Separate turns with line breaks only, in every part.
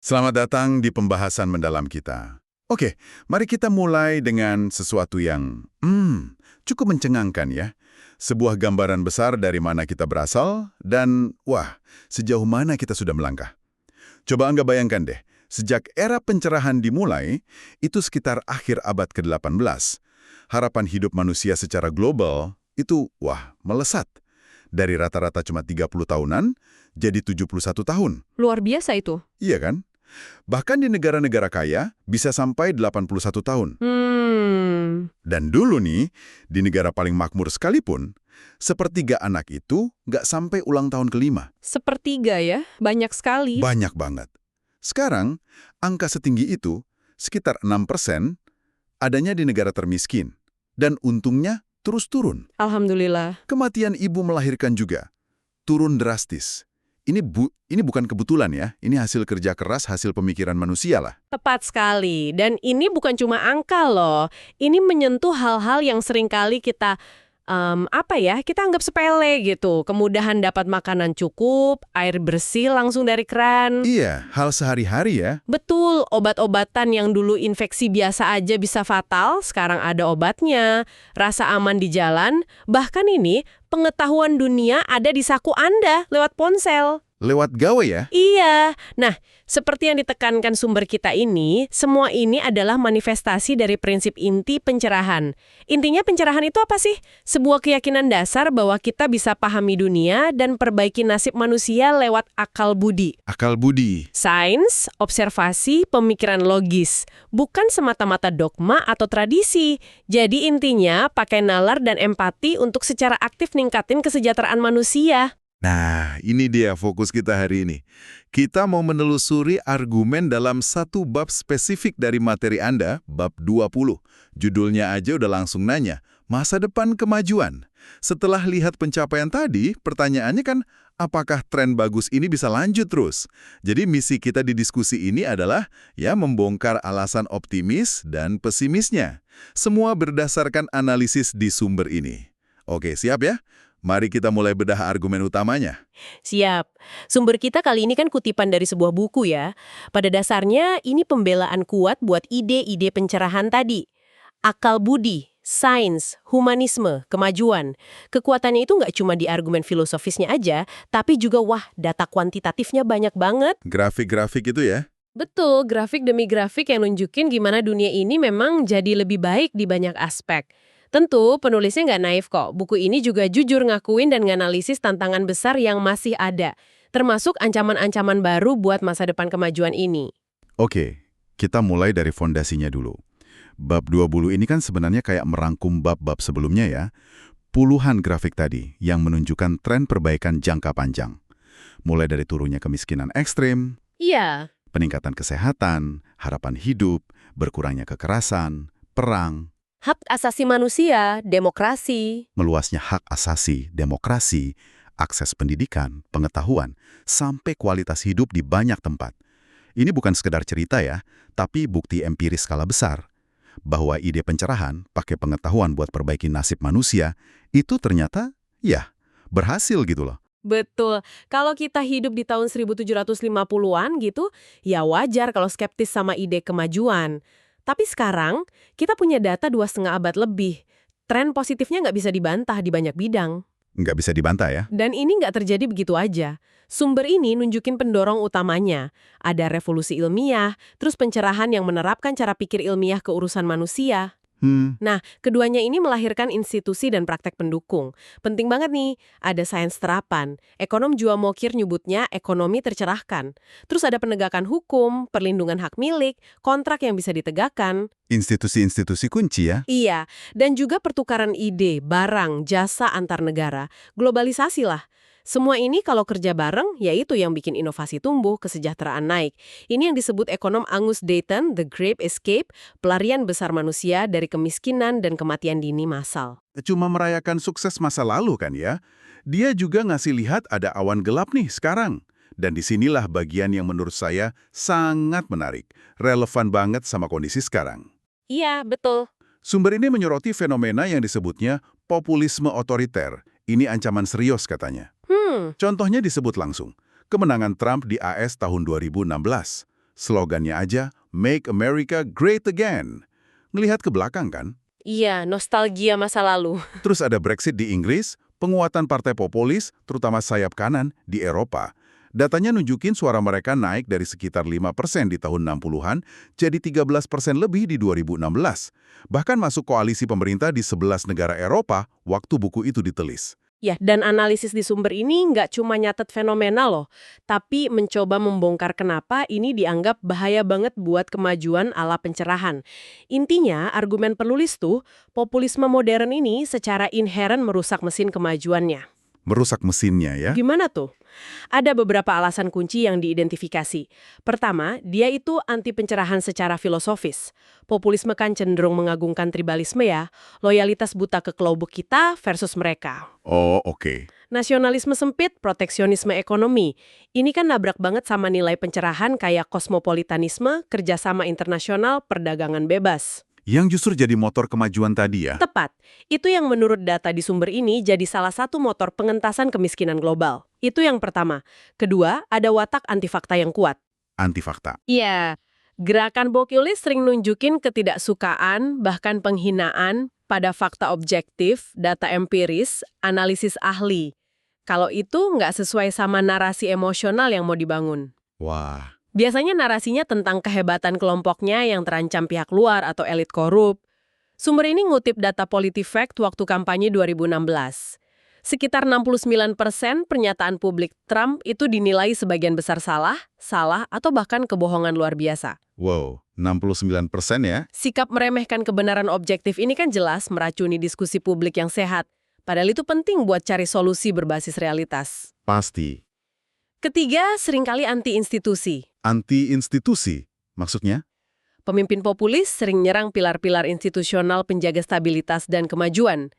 Selamat datang di pembahasan mendalam kita. Oke, mari kita mulai dengan sesuatu yang cukup mencengangkan ya. Sebuah gambaran besar dari mana kita berasal dan, sejauh mana kita sudah melangkah. Coba Anda bayangkan deh, sejak era pencerahan dimulai, itu sekitar akhir abad ke-18. Harapan hidup manusia secara global itu, melesat. Dari rata-rata cuma 30 tahunan, jadi 71 tahun.
Luar biasa itu.
Iya kan? Bahkan di negara-negara kaya bisa sampai 81 tahun. Dan dulu nih, di negara paling makmur sekalipun, sepertiga anak itu nggak sampai ulang tahun kelima.
Sepertiga ya, banyak sekali.
Banyak banget. Sekarang, angka setinggi itu, sekitar 6%, adanya di negara termiskin. Dan untungnya terus turun.
Alhamdulillah.
Kematian ibu melahirkan juga turun drastis. Ini bukan kebetulan ya, ini hasil kerja keras, hasil pemikiran manusia lah.
Tepat sekali. Dan ini bukan cuma angka loh. Ini menyentuh hal-hal yang seringkali kita, kita anggap sepele gitu. Kemudahan dapat makanan cukup, air bersih langsung dari keran.
Iya, hal sehari-hari ya.
Betul, obat-obatan yang dulu infeksi biasa aja bisa fatal, sekarang ada obatnya. Rasa aman di jalan, bahkan ini pengetahuan dunia ada di saku Anda lewat ponsel.
Lewat gawe ya?
Iya. Nah, seperti yang ditekankan sumber kita ini, semua ini adalah manifestasi dari prinsip inti pencerahan. Intinya pencerahan itu apa sih? Sebuah keyakinan dasar bahwa kita bisa pahami dunia dan perbaiki nasib manusia lewat akal budi.
Akal budi.
Sains, observasi, pemikiran logis. Bukan semata-mata dogma atau tradisi. Jadi intinya pakai nalar dan empati untuk secara aktif ningkatin kesejahteraan manusia.
Nah, ini dia fokus kita hari ini. Kita mau menelusuri argumen dalam satu bab spesifik dari materi Anda, bab 20. Judulnya aja udah langsung nanya, masa depan kemajuan. Setelah lihat pencapaian tadi, pertanyaannya kan, apakah tren bagus ini bisa lanjut terus? Jadi misi kita di diskusi ini adalah, membongkar alasan optimis dan pesimisnya. Semua berdasarkan analisis di sumber ini. Oke, siap ya? Mari kita mulai bedah argumen utamanya.
Siap. Sumber kita kali ini kan kutipan dari sebuah buku ya. Pada dasarnya ini pembelaan kuat buat ide-ide pencerahan tadi. Akal budi, sains, humanisme, kemajuan. Kekuatannya itu nggak cuma di argumen filosofisnya aja, tapi juga data kuantitatifnya banyak banget.
Grafik-grafik itu ya?
Betul, grafik demi grafik yang nunjukin gimana dunia ini memang jadi lebih baik di banyak aspek. Tentu, penulisnya nggak naif kok. Buku ini juga jujur ngakuin dan nganalisis tantangan besar yang masih ada, termasuk ancaman-ancaman baru buat masa depan kemajuan ini.
Oke, kita mulai dari fondasinya dulu. Bab 20 ini kan sebenarnya kayak merangkum bab-bab sebelumnya ya. Puluhan grafik tadi yang menunjukkan tren perbaikan jangka panjang. Mulai dari turunnya kemiskinan ekstrim,
Iya.
peningkatan kesehatan, harapan hidup, berkurangnya kekerasan, perang,
Hak asasi manusia, demokrasi.
meluasnya hak asasi, demokrasi, akses pendidikan, pengetahuan, sampai kualitas hidup di banyak tempat. Ini bukan sekedar cerita ya, tapi bukti empiris skala besar. Bahwa ide pencerahan, pakai pengetahuan buat perbaiki nasib manusia, itu ternyata, berhasil gitu loh.
Betul. Kalau kita hidup di tahun 1750-an gitu, ya wajar kalau skeptis sama ide kemajuan. Tapi sekarang, kita punya data 2,5 abad lebih. Tren positifnya nggak bisa dibantah di banyak bidang.
Nggak bisa dibantah ya.
Dan ini nggak terjadi begitu aja. Sumber ini nunjukin pendorong utamanya. Ada revolusi ilmiah, terus pencerahan yang menerapkan cara pikir ilmiah ke urusan manusia. Nah, keduanya ini melahirkan institusi dan praktek pendukung. Penting banget nih, ada sains terapan. Ekonom Joao Mokir nyebutnya ekonomi tercerahkan. Terus ada penegakan hukum, perlindungan hak milik, kontrak yang bisa ditegakkan.
Institusi-institusi kunci ya.
Iya, dan juga pertukaran ide, barang, jasa antar negara. Globalisasi lah. Semua ini kalau kerja bareng, ya itu yang bikin inovasi tumbuh, kesejahteraan naik. Ini yang disebut ekonom Angus Deaton, The Great Escape, pelarian besar manusia dari kemiskinan dan kematian dini massal.
Cuma merayakan sukses masa lalu kan ya. Dia juga ngasih lihat ada awan gelap nih sekarang. Dan disinilah bagian yang menurut saya sangat menarik. Relevan banget sama kondisi sekarang.
Iya, betul.
Sumber ini menyoroti fenomena yang disebutnya populisme otoriter. Ini ancaman serius katanya. Contohnya disebut langsung, kemenangan Trump di AS tahun 2016. Slogannya aja, Make America Great Again. Ngelihat ke belakang kan?
Iya, nostalgia masa lalu.
Terus ada Brexit di Inggris, penguatan partai populis, terutama sayap kanan, di Eropa. Datanya nunjukin suara mereka naik dari sekitar 5% di tahun 60-an jadi 13% lebih di 2016. Bahkan masuk koalisi pemerintah di 11 negara Eropa waktu buku itu ditulis.
Ya, dan analisis di sumber ini nggak cuma nyatet fenomena loh, tapi mencoba membongkar kenapa ini dianggap bahaya banget buat kemajuan ala pencerahan. Intinya, argumen penulis tuh, populisme modern ini secara inheren merusak mesin kemajuannya.
Merusak mesinnya ya.
Gimana tuh? Ada beberapa alasan kunci yang diidentifikasi. Pertama, dia itu anti pencerahan secara filosofis. Populisme kan cenderung mengagungkan tribalisme ya, loyalitas buta ke kelompok kita versus mereka.
Oh, oke.
Nasionalisme sempit, proteksionisme ekonomi. Ini kan nabrak banget sama nilai pencerahan kayak kosmopolitanisme, kerjasama internasional, perdagangan bebas.
Yang justru jadi motor kemajuan tadi ya.
Tepat. Itu yang menurut data di sumber ini jadi salah satu motor pengentasan kemiskinan global. Itu yang pertama. Kedua, ada watak anti-fakta yang kuat.
Anti-fakta.
Iya. Gerakan populis sering nunjukin ketidaksukaan, bahkan penghinaan pada fakta objektif, data empiris, analisis ahli. Kalau itu nggak sesuai sama narasi emosional yang mau dibangun.
Wah.
Biasanya narasinya tentang kehebatan kelompoknya yang terancam pihak luar atau elit korup. Sumber ini ngutip data PolitiFact waktu kampanye 2016. Sekitar 69% pernyataan publik Trump itu dinilai sebagian besar salah, atau bahkan kebohongan luar biasa.
Wow, 69% ya?
Sikap meremehkan kebenaran objektif ini kan jelas meracuni diskusi publik yang sehat. Padahal itu penting buat cari solusi berbasis realitas.
Pasti.
Ketiga, seringkali anti-institusi.
Anti-institusi? Maksudnya?
Pemimpin populis sering nyerang pilar-pilar institusional penjaga stabilitas dan kemajuan.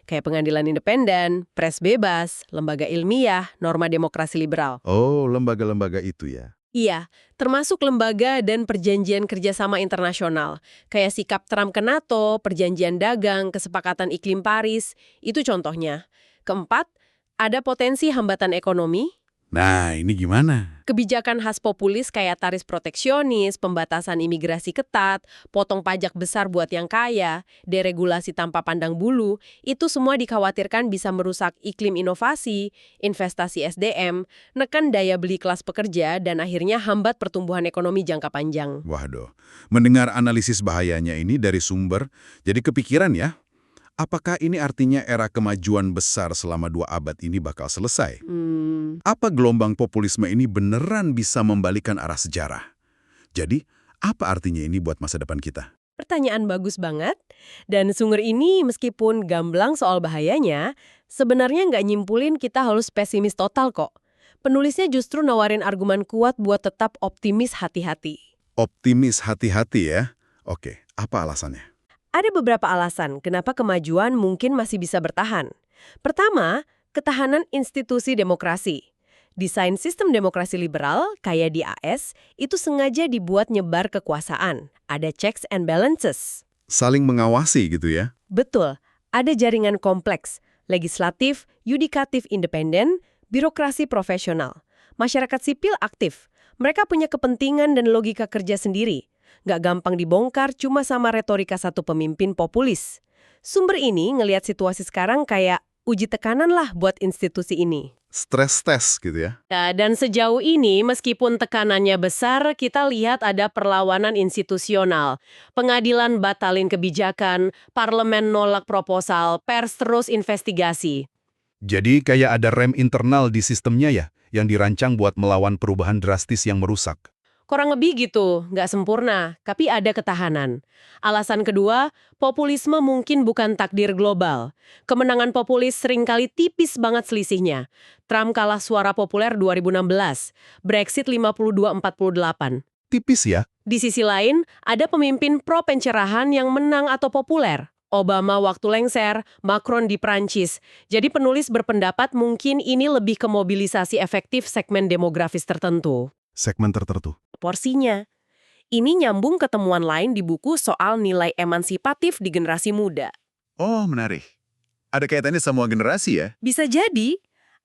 Kayak pengadilan independen, pres bebas, lembaga ilmiah, norma demokrasi liberal.
Oh, lembaga-lembaga itu ya.
Iya, termasuk lembaga dan perjanjian kerjasama internasional. Kayak sikap Trump ke NATO, perjanjian dagang, kesepakatan iklim Paris, itu contohnya. Keempat, ada potensi hambatan ekonomi.
Nah, ini gimana?
Kebijakan khas populis kayak tarif proteksionis, pembatasan imigrasi ketat, potong pajak besar buat yang kaya, deregulasi tanpa pandang bulu, itu semua dikhawatirkan bisa merusak iklim inovasi, investasi SDM, neken daya beli kelas pekerja, dan akhirnya hambat pertumbuhan ekonomi jangka panjang.
Waduh, mendengar analisis bahayanya ini dari sumber, jadi kepikiran ya, apakah ini artinya era kemajuan besar selama 2 abad ini bakal selesai? Apa gelombang populisme ini beneran bisa membalikan arah sejarah? Jadi, apa artinya ini buat masa depan kita?
Pertanyaan bagus banget. Dan sumber ini meskipun gamblang soal bahayanya, sebenarnya nggak nyimpulin kita harus pesimis total kok. Penulisnya justru nawarin argumen kuat buat tetap optimis hati-hati.
Optimis hati-hati ya? Oke, apa alasannya?
Ada beberapa alasan kenapa kemajuan mungkin masih bisa bertahan. Pertama, ketahanan institusi demokrasi. Desain sistem demokrasi liberal, kayak di AS, itu sengaja dibuat nyebar kekuasaan. Ada checks and balances.
Saling mengawasi gitu ya?
Betul, ada jaringan kompleks, legislatif, yudikatif independen, birokrasi profesional. Masyarakat sipil aktif. Mereka punya kepentingan dan logika kerja sendiri. Nggak gampang dibongkar cuma sama retorika satu pemimpin populis. Sumber ini ngelihat situasi sekarang kayak uji tekanan lah buat institusi ini.
Stress test gitu ya?
Nah, dan sejauh ini meskipun tekanannya besar, kita lihat ada perlawanan institusional. Pengadilan batalin kebijakan, parlemen nolak proposal, pers terus investigasi.
Jadi kayak ada rem internal di sistemnya ya, yang dirancang buat melawan perubahan drastis yang merusak.
Kurang lebih gitu, nggak sempurna, tapi ada ketahanan. Alasan kedua, populisme mungkin bukan takdir global. Kemenangan populis seringkali tipis banget selisihnya. Trump kalah suara populer 2016, Brexit 52-48.
Tipis ya?
Di sisi lain, ada pemimpin pro-pencerahan yang menang atau populer. Obama waktu lengser, Macron di Prancis. Jadi penulis berpendapat mungkin ini lebih ke mobilisasi efektif segmen demografis tertentu.
Segmen tertentu.
Porsinya. Ini nyambung ke temuan lain di buku soal nilai emansipatif di generasi muda.
Oh, menarik. Ada kaitannya semua generasi ya?
Bisa jadi.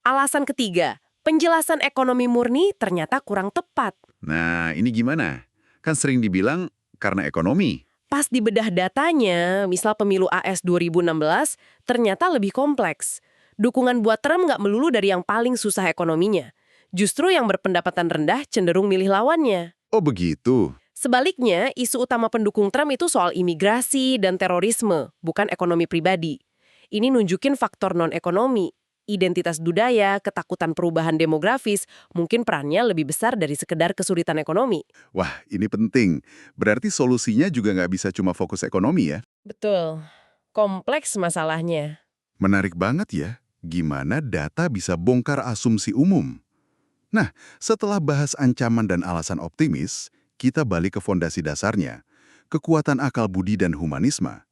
Alasan ketiga, penjelasan ekonomi murni ternyata kurang tepat.
Nah, ini gimana?
Kan sering dibilang karena ekonomi.
Pas dibedah datanya, misal pemilu AS 2016, ternyata lebih kompleks. Dukungan buat Trump nggak melulu dari yang paling susah ekonominya. Justru yang berpendapatan rendah cenderung milih lawannya.
Oh begitu.
Sebaliknya, isu utama pendukung Trump itu soal imigrasi dan terorisme, bukan ekonomi pribadi. Ini nunjukin faktor non-ekonomi. Identitas budaya, ketakutan perubahan demografis, mungkin perannya lebih besar dari sekedar kesulitan ekonomi.
Wah, ini penting. Berarti solusinya juga nggak bisa cuma fokus ekonomi ya?
Betul. Kompleks masalahnya.
Menarik banget ya, gimana data bisa bongkar asumsi umum. Nah, setelah bahas ancaman dan alasan optimis, kita balik ke fondasi dasarnya, kekuatan akal budi dan humanisme.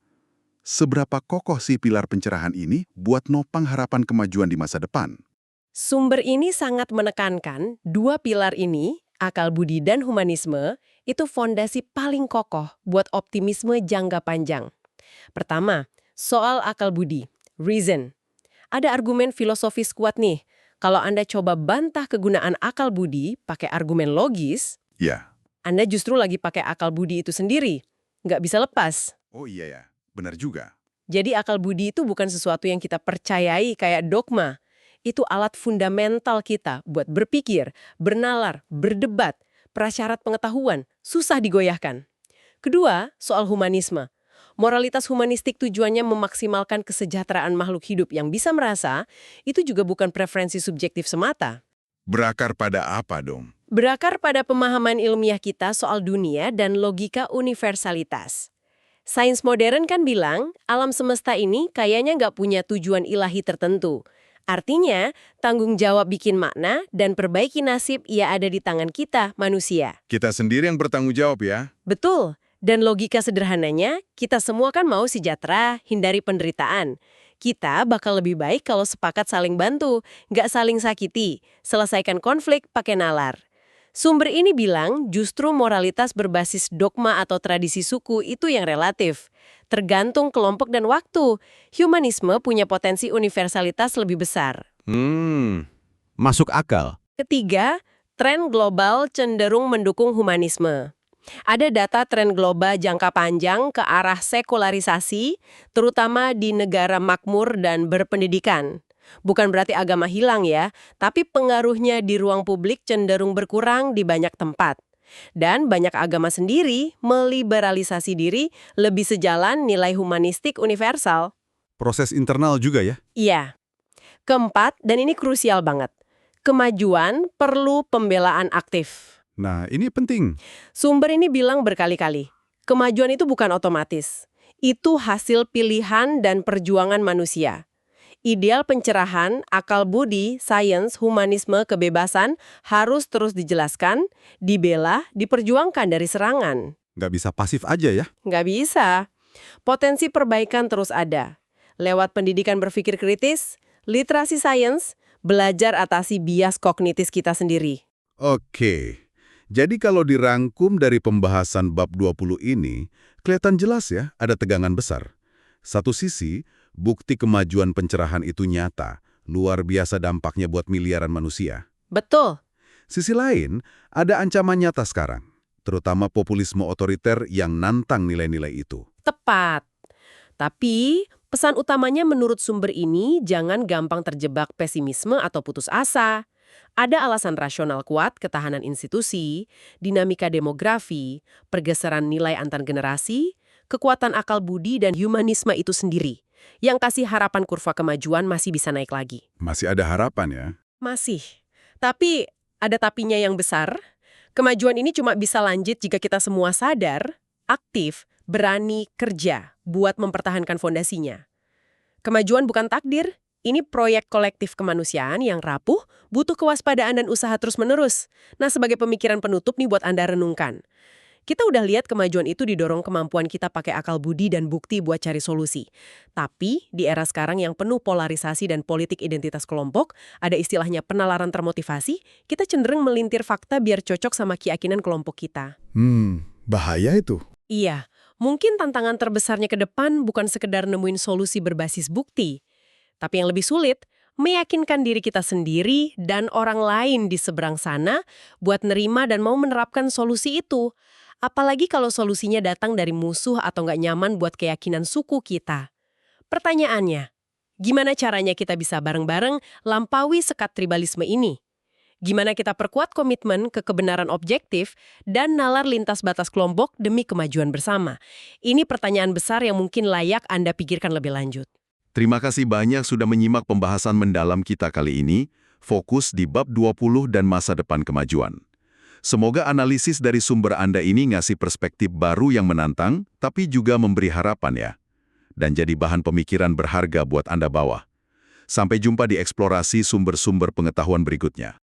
Seberapa kokoh sih pilar pencerahan ini buat nopang harapan kemajuan di masa depan?
Sumber ini sangat menekankan dua pilar ini, akal budi dan humanisme, itu fondasi paling kokoh buat optimisme jangka panjang. Pertama, soal akal budi, reason. Ada argumen filosofis kuat nih. Kalau Anda coba bantah kegunaan akal budi pakai argumen logis,
Ya.
Anda justru lagi pakai akal budi itu sendiri. Nggak bisa lepas.
Oh iya ya, benar juga.
Jadi akal budi itu bukan sesuatu yang kita percayai kayak dogma. Itu alat fundamental kita buat berpikir, bernalar, berdebat, prasyarat pengetahuan, susah digoyahkan. Kedua, soal humanisme. Moralitas humanistik tujuannya memaksimalkan kesejahteraan makhluk hidup yang bisa merasa, itu juga bukan preferensi subjektif semata.
Berakar pada apa dong?
Berakar pada pemahaman ilmiah kita soal dunia dan logika universalitas. Sains modern kan bilang, alam semesta ini kayaknya nggak punya tujuan ilahi tertentu. Artinya, tanggung jawab bikin makna dan perbaiki nasib ya ada di tangan kita, manusia.
Kita sendiri yang bertanggung jawab ya.
Betul. Dan logika sederhananya, kita semua kan mau sejahtera, hindari penderitaan. Kita bakal lebih baik kalau sepakat saling bantu, nggak saling sakiti, selesaikan konflik pakai nalar. Sumber ini bilang justru moralitas berbasis dogma atau tradisi suku itu yang relatif. Tergantung kelompok dan waktu. Humanisme punya potensi universalitas lebih besar.
Masuk akal.
Ketiga, tren global cenderung mendukung humanisme. Ada data tren global jangka panjang ke arah sekularisasi, terutama di negara makmur dan berpendidikan. Bukan berarti agama hilang ya, tapi pengaruhnya di ruang publik cenderung berkurang di banyak tempat. Dan banyak agama sendiri meliberalisasi diri lebih sejalan nilai humanistik universal.
Proses internal juga ya?
Iya. Keempat, dan ini krusial banget, kemajuan perlu pembelaan aktif.
Nah, ini penting.
Sumber ini bilang berkali-kali, kemajuan itu bukan otomatis. Itu hasil pilihan dan perjuangan manusia. Ideal pencerahan, akal budi, sains, humanisme, kebebasan harus terus dijelaskan, dibela, diperjuangkan dari serangan.
Nggak bisa pasif aja ya?
Nggak bisa. Potensi perbaikan terus ada. Lewat pendidikan berpikir kritis, literasi sains, belajar atasi bias kognitif kita sendiri.
Oke. Jadi kalau dirangkum dari pembahasan bab 20 ini, kelihatan jelas ya ada tegangan besar. Satu sisi, bukti kemajuan pencerahan itu nyata, luar biasa dampaknya buat miliaran manusia.
Betul.
Sisi lain, ada ancaman nyata sekarang, terutama populisme otoriter yang nantang nilai-nilai itu.
Tepat. Tapi pesan utamanya menurut sumber ini jangan gampang terjebak pesimisme atau putus asa. Ada alasan rasional kuat, ketahanan institusi, dinamika demografi, pergeseran nilai antar generasi, kekuatan akal budi dan humanisme itu sendiri, yang kasih harapan kurva kemajuan masih bisa naik lagi.
Masih ada harapan ya?
Masih. Tapi ada tapinya yang besar. Kemajuan ini cuma bisa lanjut jika kita semua sadar, aktif, berani kerja buat mempertahankan fondasinya. Kemajuan bukan takdir. Ini proyek kolektif kemanusiaan yang rapuh, butuh kewaspadaan dan usaha terus-menerus. Nah, sebagai pemikiran penutup nih buat Anda renungkan. Kita udah lihat kemajuan itu didorong kemampuan kita pakai akal budi dan bukti buat cari solusi. Tapi, di era sekarang yang penuh polarisasi dan politik identitas kelompok, ada istilahnya penalaran termotivasi, kita cenderung melintir fakta biar cocok sama keyakinan kelompok kita.
Bahaya itu.
Iya, mungkin tantangan terbesarnya ke depan bukan sekedar nemuin solusi berbasis bukti. Tapi yang lebih sulit, meyakinkan diri kita sendiri dan orang lain di seberang sana buat nerima dan mau menerapkan solusi itu. Apalagi kalau solusinya datang dari musuh atau nggak nyaman buat keyakinan suku kita. Pertanyaannya, gimana caranya kita bisa bareng-bareng lampaui sekat tribalisme ini? Gimana kita perkuat komitmen ke kebenaran objektif dan nalar lintas batas kelompok demi kemajuan bersama? Ini pertanyaan besar yang mungkin layak Anda pikirkan lebih lanjut.
Terima kasih banyak sudah menyimak pembahasan mendalam kita kali ini, fokus di bab 20 dan masa depan kemajuan. Semoga analisis dari sumber Anda ini ngasih perspektif baru yang menantang, tapi juga memberi harapan ya. Dan jadi bahan pemikiran berharga buat Anda bawa. Sampai jumpa di eksplorasi sumber-sumber pengetahuan berikutnya.